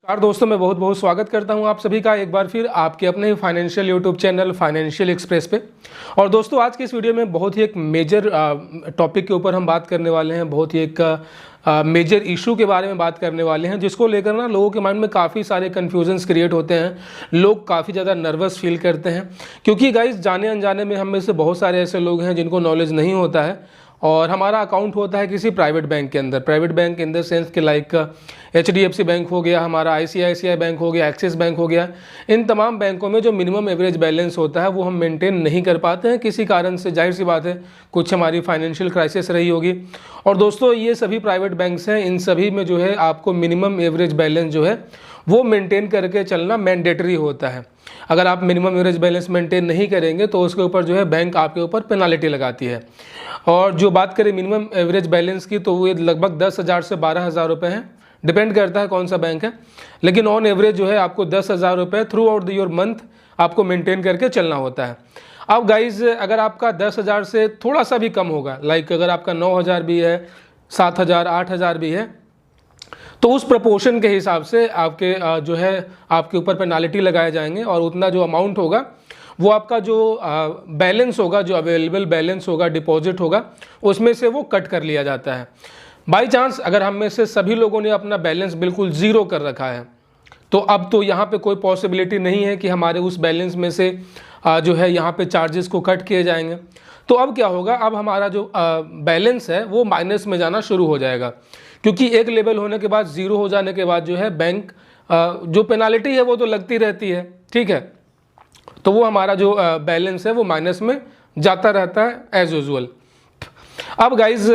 नमस्कार दोस्तों, मैं बहुत बहुत स्वागत करता हूं आप सभी का एक बार फिर आपके अपने financial YouTube channel financial express पे। और दोस्तों, आज की इस वीडियो में बहुत ही एक मेजर टॉपिक के ऊपर हम बात करने वाले हैं। बहुत ही एक मेजर इशू के बारे में बात करने वाले हैं, जिसको लेकर ना लोगों के माइंड में काफ़ी सारे कन्फ्यूजन्स क्रिएट होते हैं। लोग काफ़ी ज़्यादा नर्वस फील करते हैं, क्योंकि गाइस जाने अनजाने में हम में से बहुत सारे ऐसे लोग हैं जिनको नॉलेज नहीं होता है और हमारा अकाउंट होता है किसी प्राइवेट बैंक के अंदर। Private bank in the sense कि लाइक HDFC बैंक हो गया, हमारा ICICI बैंक हो गया, एक्सिस बैंक हो गया। इन तमाम बैंकों में जो मिनिमम एवरेज बैलेंस होता है वो हम मेंटेन नहीं कर पाते हैं किसी कारण से। जाहिर सी बात है, कुछ हमारी फाइनेंशियल क्राइसिस रही होगी। और दोस्तों, ये सभी प्राइवेट बैंक्स हैं, इन सभी में जो है आपको मिनिमम एवरेज बैलेंस जो है वो मेंटेन करके चलना मैंडेटरी होता है। अगर आप मिनिमम एवरेज बैलेंस मेंटेन नहीं करेंगे तो उसके ऊपर जो है बैंक आपके ऊपर पेनाल्टी लगाती है। और जो बात करें मिनिमम एवरेज बैलेंस की, तो वो लगभग 10,000 से 12,000 रुपये हैं, डिपेंड करता है कौन सा बैंक है। लेकिन ऑन एवरेज जो है आपको 10,000 रुपये through out the your month आपको मेंटेन करके चलना होता है। अब गाइज, अगर आपका 10,000 से थोड़ा सा भी कम होगा, लाइक अगर आपका 9,000 भी है, 7,000, 8,000 भी है, तो उस प्रपोर्शन के हिसाब से आपके जो है आपके ऊपर पेनाल्टी लगाए जाएंगे। और उतना जो अमाउंट होगा वो आपका जो बैलेंस होगा, जो अवेलेबल बैलेंस होगा, डिपॉजिट होगा, उसमें से वो कट कर लिया जाता है। बाई चांस अगर हम में से सभी लोगों ने अपना बैलेंस बिल्कुल ज़ीरो कर रखा है, तो अब तो यहाँ पे कोई पॉसिबिलिटी नहीं है कि हमारे उस बैलेंस में से जो है यहाँ पे चार्जेस को कट किए जाएंगे। तो अब क्या होगा, अब हमारा जो बैलेंस है वो माइनस में जाना शुरू हो जाएगा, क्योंकि एक लेवल होने के बाद, ज़ीरो हो जाने के बाद जो है बैंक जो पेनाल्टी है वो तो लगती रहती है, ठीक है। तो वो हमारा जो बैलेंस है वो माइनस में जाता रहता है एज यूजुअल। अब गाइज,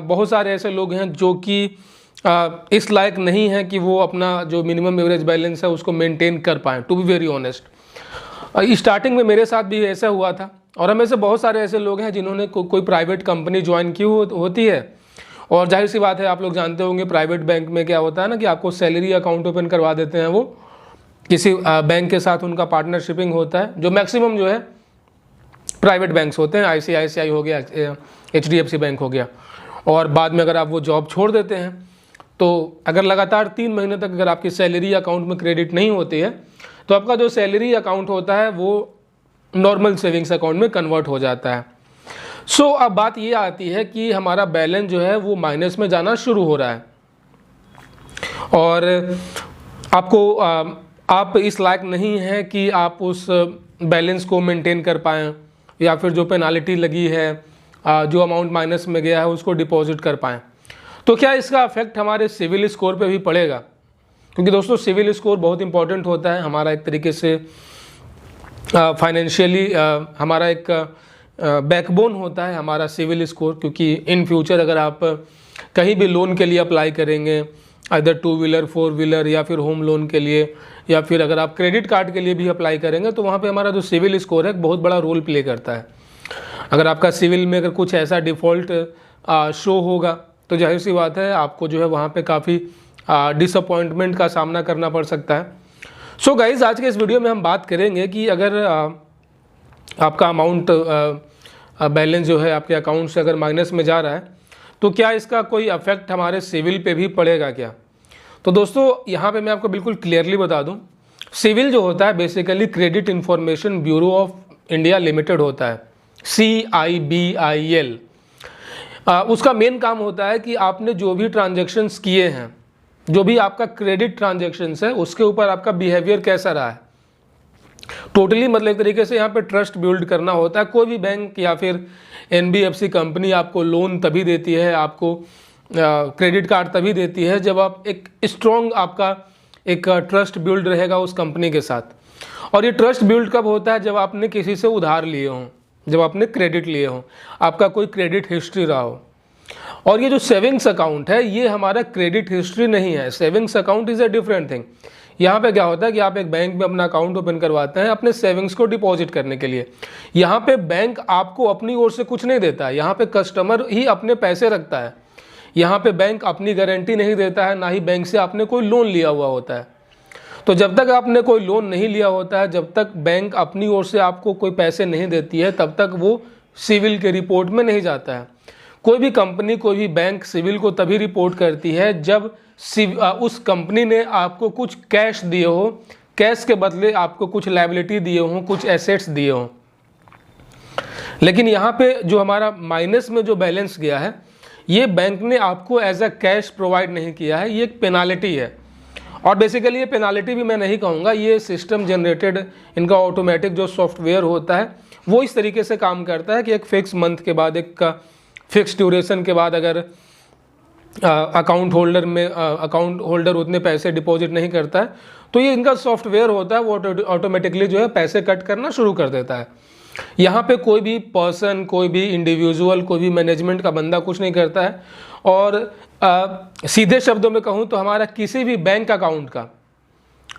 बहुत सारे ऐसे लोग हैं जो कि इस लायक नहीं है कि वो अपना जो मिनिमम एवरेज बैलेंस है उसको मेंटेन कर पाएँ। To be very honest, starting में मेरे साथ भी ऐसा हुआ था। और हमें से बहुत सारे ऐसे लोग हैं जिन्होंने कोई प्राइवेट कंपनी ज्वाइन की होती है। और जाहिर सी बात है, आप लोग जानते होंगे प्राइवेट बैंक में क्या होता है ना कि आपको सैलरी अकाउंट ओपन करवा देते हैं। वो किसी बैंक के साथ उनका पार्टनरशिपिंग होता है, जो मैक्सिमम जो है प्राइवेट बैंक्स होते हैं। ICICI हो गया, HDFC बैंक हो गया। और बाद में अगर आप वो जॉब छोड़ देते हैं, तो अगर लगातार 3 महीने तक अगर आपकी सैलरी अकाउंट में क्रेडिट नहीं होती है, तो आपका जो सैलरी अकाउंट होता है वो नॉर्मल सेविंग्स अकाउंट में कन्वर्ट हो जाता है। सो अब बात ये आती है कि हमारा बैलेंस जो है वो माइनस में जाना शुरू हो रहा है और आपको आप इस लायक नहीं है कि आप उस बैलेंस को मेंटेन कर पाएँ, या फिर जो पेनाल्टी लगी है, जो अमाउंट माइनस में गया है, उसको डिपॉजिट कर पाएँ। तो क्या इसका इफेक्ट हमारे सिविल स्कोर पे भी पड़ेगा? क्योंकि दोस्तों, सिविल स्कोर बहुत इंपॉर्टेंट होता है हमारा, एक तरीके से फाइनेंशियली हमारा एक बैकबोन होता है हमारा सिविल स्कोर। क्योंकि इन फ्यूचर अगर आप कहीं भी लोन के लिए अप्लाई करेंगे, अदर 2 व्हीलर 4 व्हीलर या फिर होम लोन के लिए, या फिर अगर आप क्रेडिट कार्ड के लिए भी अप्लाई करेंगे, तो वहाँ पे हमारा जो सिविल स्कोर है बहुत बड़ा रोल प्ले करता है। अगर आपका सिविल में अगर कुछ ऐसा डिफ़ॉल्ट शो होगा, तो जाहिर सी बात है आपको जो है वहाँ पे काफ़ी डिसअपॉइंटमेंट का सामना करना पड़ सकता है। सो गाइज, आज के इस वीडियो में हम बात करेंगे कि अगर आपका अमाउंट बैलेंस जो है आपके अकाउंट से अगर माइनस में जा रहा है, तो क्या इसका कोई अफेक्ट हमारे सिविल पे भी पड़ेगा क्या? तो दोस्तों, यहाँ पे मैं आपको बिल्कुल क्लियरली बता दूँ, सिविल जो होता है basically credit information bureau of India limited होता है, CIBIL। उसका मेन काम होता है कि आपने जो भी ट्रांजेक्शन्स किए हैं, जो भी आपका क्रेडिट ट्रांजेक्शन्स है, उसके ऊपर आपका बिहेवियर कैसा रहा है, टोटली मतलब एक तरीके से यहाँ पे ट्रस्ट बिल्ड करना होता है। कोई भी बैंक या फिर NBFC कंपनी आपको लोन तभी देती है, आपको क्रेडिट कार्ड तभी देती है, जब आप एक स्ट्रॉन्ग आपका एक ट्रस्ट बिल्ड रहेगा उस कंपनी के साथ। और ये ट्रस्ट बिल्ड कब होता है? जब आपने किसी से उधार लिए हों, जब आपने क्रेडिट लिए हों, आपका कोई क्रेडिट हिस्ट्री रहा हो। और ये जो सेविंग्स अकाउंट है, ये हमारा क्रेडिट हिस्ट्री नहीं है। Savings account is a different thing. यहाँ पे क्या होता है कि आप एक बैंक में अपना अकाउंट ओपन करवाते हैं अपने सेविंग्स को डिपॉजिट करने के लिए। यहाँ पे बैंक आपको अपनी ओर से कुछ नहीं देता है, यहाँ पे कस्टमर ही अपने पैसे रखता है। यहाँ पे बैंक अपनी गारंटी नहीं देता है, ना ही बैंक से आपने कोई लोन लिया हुआ होता है। तो जब तक आपने कोई लोन नहीं लिया होता है, जब तक बैंक अपनी ओर से आपको कोई पैसे नहीं देती है, तब तक वो सिविल के रिपोर्ट में नहीं जाता है। कोई भी कंपनी, कोई भी बैंक सिविल को तभी रिपोर्ट करती है जब उस कंपनी ने आपको कुछ कैश दिए हो, कैश के बदले आपको कुछ लायबिलिटी दिए हों, कुछ एसेट्स दिए हों। लेकिन यहाँ पे जो हमारा माइनस में जो बैलेंस गया है, ये बैंक ने आपको एज अ कैश प्रोवाइड नहीं किया है, ये एक पेनाल्टी है। और बेसिकली ये पेनाल्टी भी मैं नहीं कहूँगा, ये सिस्टम जनरेटेड इनका ऑटोमेटिक जो सॉफ्टवेयर होता है वो इस तरीके से काम करता है कि एक फिक्स मंथ के बाद, एक फिक्स ड्यूरेशन के बाद अगर अकाउंट होल्डर उतने पैसे डिपॉजिट नहीं करता है तो ये इनका सॉफ्टवेयर होता है, वो ऑटोमेटिकली जो है पैसे कट करना शुरू कर देता है। यहाँ पे कोई भी पर्सन, कोई भी इंडिविजुअल, कोई भी मैनेजमेंट का बंदा कुछ नहीं करता है। और सीधे शब्दों में कहूँ तो हमारा किसी भी बैंक अकाउंट का,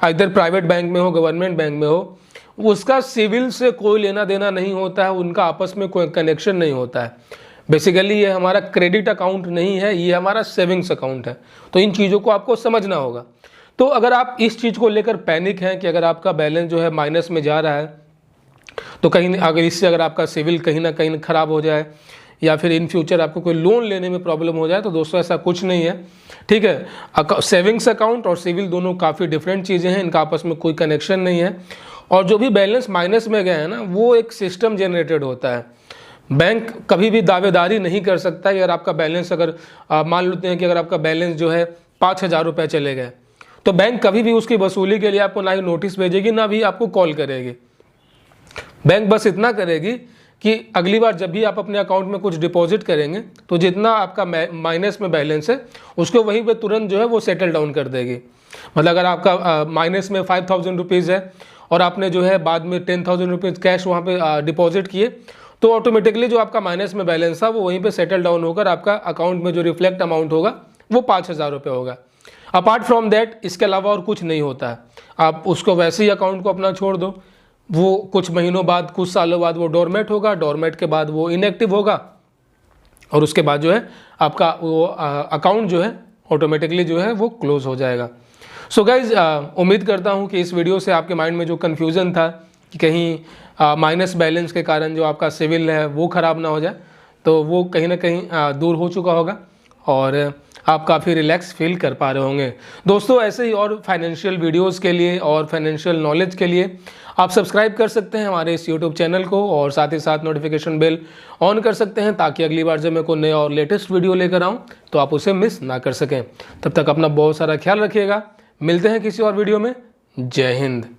इधर प्राइवेट बैंक में हो, गवर्नमेंट बैंक में हो, उसका सिविल से कोई लेना देना नहीं होता है, उनका आपस में कोई कनेक्शन नहीं होता है। बेसिकली ये हमारा क्रेडिट अकाउंट नहीं है, ये हमारा सेविंग्स अकाउंट है। तो इन चीज़ों को आपको समझना होगा। तो अगर आप इस चीज़ को लेकर पैनिक हैं कि अगर आपका बैलेंस जो है माइनस में जा रहा है तो कहीं अगर इससे अगर आपका सिविल कहीं ना कहीं ख़राब हो जाए या फिर इन फ्यूचर आपको कोई लोन लेने में प्रॉब्लम हो जाए, तो दोस्तों ऐसा कुछ नहीं है, ठीक है। सेविंग्स अकाउंट और सिविल दोनों काफ़ी डिफरेंट चीज़ें हैं, इनका आपस में कोई कनेक्शन नहीं है। और जो भी बैलेंस माइनस में गए हैं ना, वो एक सिस्टम जनरेटेड होता है। बैंक कभी भी दावेदारी नहीं कर सकता कि अगर आपका बैलेंस अगर मान लेते हैं कि अगर आपका बैलेंस जो है 5,000 रुपये चले गए, तो बैंक कभी भी उसकी वसूली के लिए आपको ना ही नोटिस भेजेगी ना भी आपको कॉल करेगी। बैंक बस इतना करेगी कि अगली बार जब भी आप अपने अकाउंट में कुछ डिपॉजिट करेंगे तो जितना आपका माइनस में बैलेंस है उसको वहीं पे तुरंत जो है वो सेटल डाउन कर देगी। मतलब अगर आपका माइनस में 5,000 रुपीज़ है और आपने जो है बाद में 10,000 रुपीज़ कैश वहाँ पे डिपॉजिट किए, तो ऑटोमेटिकली जो आपका माइनस में बैलेंस था वो वहीं पे सेटल डाउन होकर आपका अकाउंट में जो रिफ्लेक्ट अमाउंट होगा वो 5,000 रुपये होगा। अपार्ट फ्रॉम दैट इसके अलावा और कुछ नहीं होता है। आप उसको वैसे ही अकाउंट को अपना छोड़ दो, वो कुछ महीनों बाद, कुछ सालों बाद वो डोरमेट होगा, डोरमेट के बाद वो इनएक्टिव होगा और उसके बाद जो है आपका वो अकाउंट जो है ऑटोमेटिकली जो है वो क्लोज हो जाएगा। सो गाइज, उम्मीद करता हूँ कि इस वीडियो से आपके माइंड में जो कन्फ्यूज़न था कि कहीं माइनस बैलेंस के कारण जो आपका सिविल है वो ख़राब ना हो जाए, तो वो कहीं ना कहीं दूर हो चुका होगा और आप काफ़ी रिलैक्स फील कर पा रहे होंगे। दोस्तों ऐसे ही और फाइनेंशियल वीडियोस के लिए और फाइनेंशियल नॉलेज के लिए आप सब्सक्राइब कर सकते हैं हमारे इस यूट्यूब चैनल को और साथ ही साथ नोटिफिकेशन बेल ऑन कर सकते हैं ताकि अगली बार जब मैं कोई नया और लेटेस्ट वीडियो लेकर आऊँ तो आप उसे मिस ना कर सकें। तब तक अपना बहुत सारा ख्याल रखिएगा। मिलते हैं किसी और वीडियो में। जय हिंद।